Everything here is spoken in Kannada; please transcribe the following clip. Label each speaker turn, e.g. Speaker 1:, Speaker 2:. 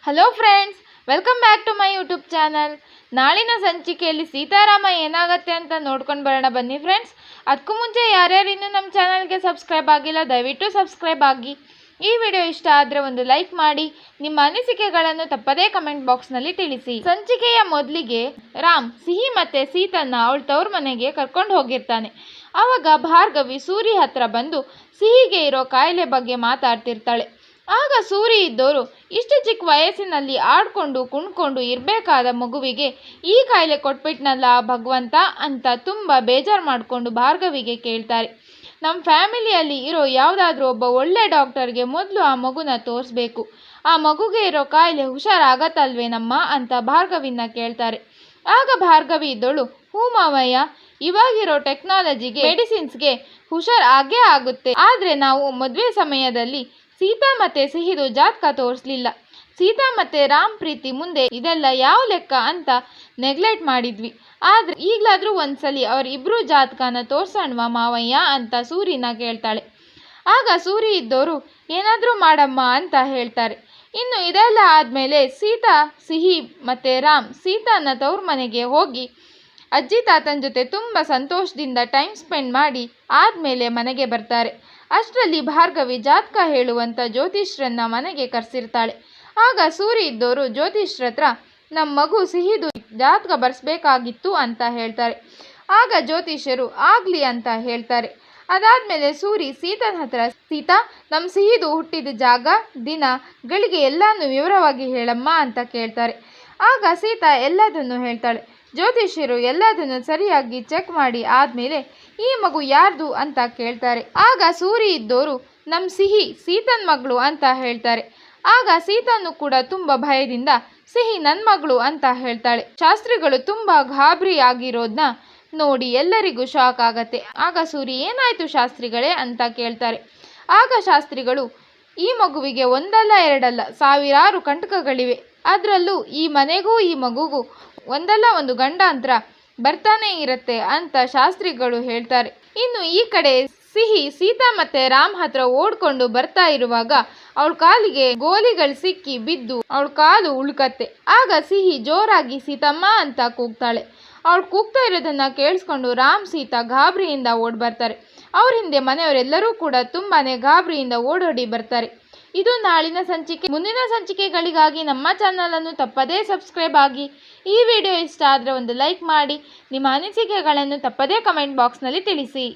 Speaker 1: Hello friends, welcome back to my YouTube channel. ನಾಳಿನ ಸಂಚಿಕೆಯಲ್ಲಿ ಸೀತಾರಾಮ ಏನಾಗುತ್ತೆ ಅಂತ ನೋಡ್ಕೊಂಡು ಬರೋಣ ಬನ್ನಿ ಫ್ರೆಂಡ್ಸ್. ಅದಕ್ಕೂ ಮುಂಚೆ ಯಾರ್ಯಾರು ಇನ್ನೂ ನಮ್ಮ ಚಾನಲ್ಗೆ ಸಬ್ಸ್ಕ್ರೈಬ್ ಆಗಿಲ್ಲ ದಯವಿಟ್ಟು ಸಬ್ಸ್ಕ್ರೈಬ್ ಆಗಿ. ಈ ವಿಡಿಯೋ ಇಷ್ಟ ಆದರೆ ಒಂದು ಲೈಕ್ ಮಾಡಿ, ನಿಮ್ಮ ಅನಿಸಿಕೆಗಳನ್ನು ತಪ್ಪದೇ ಕಮೆಂಟ್ ಬಾಕ್ಸ್ನಲ್ಲಿ ತಿಳಿಸಿ. ಸಂಚಿಕೆಯ ಮೊದಲಿಗೆ ರಾಮ್ ಸಿಹಿ ಮತ್ತು ಸೀತನ್ನ ಅವಳ ತವ್ರ ಮನೆಗೆ ಕರ್ಕೊಂಡು ಹೋಗಿರ್ತಾನೆ. ಆವಾಗ ಭಾರ್ಗವಿ ಸೂರಿ ಹತ್ರ ಬಂದು ಸಿಹಿಗೆ ಇರೋ ಕಾಯಿಲೆ ಬಗ್ಗೆ ಮಾತಾಡ್ತಿರ್ತಾಳೆ. ಆಗ ಸೂರಿ ಇದ್ದವರು ಇಷ್ಟು ಚಿಕ್ಕ ವಯಸ್ಸಿನಲ್ಲಿ ಆಡ್ಕೊಂಡು ಕುಣ್ಕೊಂಡು ಇರಬೇಕಾದ ಮಗುವಿಗೆ ಈ ಕಾಯಿಲೆ ಕೊಟ್ಬಿಟ್ನಲ್ಲ ಭಗವಂತ ಅಂತ ತುಂಬ ಬೇಜಾರು ಮಾಡಿಕೊಂಡು ಭಾರ್ಗವಿಗೆ ಕೇಳ್ತಾರೆ. ನಮ್ಮ ಫ್ಯಾಮಿಲಿಯಲ್ಲಿ ಇರೋ ಯಾವುದಾದ್ರೂ ಒಬ್ಬ ಒಳ್ಳೆ ಡಾಕ್ಟರ್ಗೆ ಮೊದಲು ಆ ಮಗುನ ತೋರಿಸ್ಬೇಕು, ಆ ಮಗುಗೆ ಇರೋ ಕಾಯಿಲೆ ಹುಷಾರಾಗತ್ತಲ್ವೇನಮ್ಮ ಅಂತ ಭಾರ್ಗವಿನ ಕೇಳ್ತಾರೆ. ಆಗ ಭಾರ್ಗವಿ ಇದ್ದೋಳು, ಹ್ಞೂ ಮಾವಯ್ಯ, ಇವಾಗಿರೋ ಟೆಕ್ನಾಲಜಿಗೆ ಮೆಡಿಸಿನ್ಸ್ಗೆ ಹುಷಾರ್ ಆಗೇ ಆಗುತ್ತೆ. ಆದರೆ ನಾವು ಮದುವೆ ಸಮಯದಲ್ಲಿ ಸೀತಾ ಮತ್ತು ಸಿಹಿದು ಜಾತಕ ತೋರಿಸ್ಲಿಲ್ಲ. ಸೀತಾ ಮತ್ತು ರಾಮ್ ಪ್ರೀತಿ ಮುಂದೆ ಇದೆಲ್ಲ ಯಾವ ಲೆಕ್ಕ ಅಂತ ನೆಗ್ಲೆಕ್ಟ್ ಮಾಡಿದ್ವಿ. ಆದರೆ ಈಗಲಾದರೂ ಒಂದ್ಸಲಿ ಅವರಿಬ್ಬರು ಜಾತಕನ ತೋರ್ಸೋಣವಾ ಮಾವಯ್ಯ ಅಂತ ಸೂರಿನ ಕೇಳ್ತಾಳೆ. ಆಗ ಸೂರಿ ಇದ್ದವರು ಏನಾದರೂ ಮಾಡಮ್ಮ ಅಂತ ಹೇಳ್ತಾರೆ. ಇನ್ನು ಇದೆಲ್ಲ ಆದಮೇಲೆ ಸೀತಾ, ಸಿಹಿ ಮತ್ತು ರಾಮ್ ಸೀತಾನ ತವ್ರ ಮನೆಗೆ ಹೋಗಿ ಅಜ್ಜಿ ತಾತನ ಜೊತೆ ತುಂಬ ಸಂತೋಷದಿಂದ ಟೈಮ್ ಸ್ಪೆಂಡ್ ಮಾಡಿ ಆದಮೇಲೆ ಮನೆಗೆ ಬರ್ತಾರೆ. ಅಷ್ಟರಲ್ಲಿ ಭಾರ್ಗವಿ ಜಾತಕ ಹೇಳುವಂಥ ಜ್ಯೋತಿಷ್ರನ್ನ ಮನೆಗೆ ಕರೆಸಿರ್ತಾಳೆ. ಆಗ ಸೂರಿ ಇದ್ದವರು ಜ್ಯೋತಿಷ್ರ ಹತ್ರ ನಮ್ಮ ಮಗು ಸಿಹಿದು ಜಾತಕ ಬರೆಸ್ಬೇಕಾಗಿತ್ತು ಅಂತ ಹೇಳ್ತಾರೆ. ಆಗ ಜ್ಯೋತಿಷ್ಯರು ಆಗಲಿ ಅಂತ ಹೇಳ್ತಾರೆ. ಅದಾದಮೇಲೆ ಸೂರಿ ಸೀತನ ಹತ್ರ, ಸೀತಾ, ನಮ್ಮ ಸಿಹಿದು ಹುಟ್ಟಿದ ಜಾಗ, ದಿನ, ಗಳಿಗೆ ಎಲ್ಲನೂ ವಿವರವಾಗಿ ಹೇಳಮ್ಮ ಅಂತ ಕೇಳ್ತಾರೆ. ಆಗ ಸೀತಾ ಎಲ್ಲದನ್ನು ಹೇಳ್ತಾಳೆ. ಜ್ಯೋತಿಷ್ಯರು ಎಲ್ಲದನ್ನು ಸರಿಯಾಗಿ ಚೆಕ್ ಮಾಡಿ ಆದಮೇಲೆ ಈ ಮಗು ಯಾರ್ದು ಅಂತ ಕೇಳ್ತಾರೆ. ಆಗ ಸೂರಿ ಇದ್ದವರು ನಮ್ಮ ಸಿಹಿ ಸೀತನ್ ಮಗಳು ಅಂತ ಹೇಳ್ತಾರೆ. ಆಗ ಸೀತನು ಕೂಡ ತುಂಬ ಭಯದಿಂದ ಸಿಹಿ ನನ್ನ ಮಗಳು ಅಂತ ಹೇಳ್ತಾಳೆ. ಶಾಸ್ತ್ರಿಗಳು ತುಂಬ ಗಾಬರಿ ಆಗಿರೋದನ್ನ ನೋಡಿ ಎಲ್ಲರಿಗೂ ಶಾಕ್ ಆಗತ್ತೆ. ಆಗ ಸೂರಿ, ಏನಾಯಿತು ಶಾಸ್ತ್ರಿಗಳೇ ಅಂತ ಕೇಳ್ತಾರೆ. ಆಗ ಶಾಸ್ತ್ರಿಗಳು, ಈ ಮಗುವಿಗೆ ಒಂದಲ್ಲ ಎರಡಲ್ಲ ಸಾವಿರಾರು ಕಂಟಕಗಳಿವೆ, ಅದರಲ್ಲೂ ಈ ಮನೆಗೂ ಈ ಮಗುಗೂ ಒಂದಲ್ಲ ಒಂದು ಗಂಡಾಂತರ ಬರ್ತಾನೆ ಇರುತ್ತೆ ಅಂತ ಶಾಸ್ತ್ರಿಗಳು ಹೇಳ್ತಾರೆ. ಇನ್ನು ಈ ಕಡೆ ಸಿಹಿ ಸೀತಾ ಮತ್ತು ರಾಮ್ ಹತ್ರ ಓಡ್ಕೊಂಡು ಬರ್ತಾ ಇರುವಾಗ ಅವಳ ಕಾಲಿಗೆ ಗೋಲಿಗಳು ಸಿಕ್ಕಿ ಬಿದ್ದು ಅವಳ ಕಾಲು ಉಳ್ಕತ್ತೆ. ಆಗ ಸಿಹಿ ಜೋರಾಗಿ ಸೀತಮ್ಮ ಅಂತ ಕೂಗ್ತಾಳೆ. ಅವಳು ಕೂಗ್ತಾ ಇರೋದನ್ನ ಕೇಳಿಸ್ಕೊಂಡು ರಾಮ್ ಸೀತಾ ಗಾಬರಿಯಿಂದ ಓಡ್ ಬರ್ತಾರೆ. ಅವ್ರ ಹಿಂದೆ ಮನೆಯವರೆಲ್ಲರೂ ಕೂಡ ತುಂಬಾನೇ ಗಾಬರಿಯಿಂದ ಓಡೋಡಿ ಬರ್ತಾರೆ. ಇದು ನಾಳಿನ ಸಂಚಿಕೆ. ಮುಂದಿನ ಸಂಚಿಕೆಗಳಿಗಾಗಿ ನಮ್ಮ ಚಾನಲನ್ನು ತಪ್ಪದೇ ಸಬ್ಸ್ಕ್ರೈಬ್ ಆಗಿ. ಈ ವಿಡಿಯೋ ಇಷ್ಟ ಆದರೆ ಒಂದು ಲೈಕ್ ಮಾಡಿ, ನಿಮ್ಮ ಅನಿಸಿಕೆಗಳನ್ನು ತಪ್ಪದೇ ಕಮೆಂಟ್ ಬಾಕ್ಸ್ನಲ್ಲಿ ತಿಳಿಸಿ.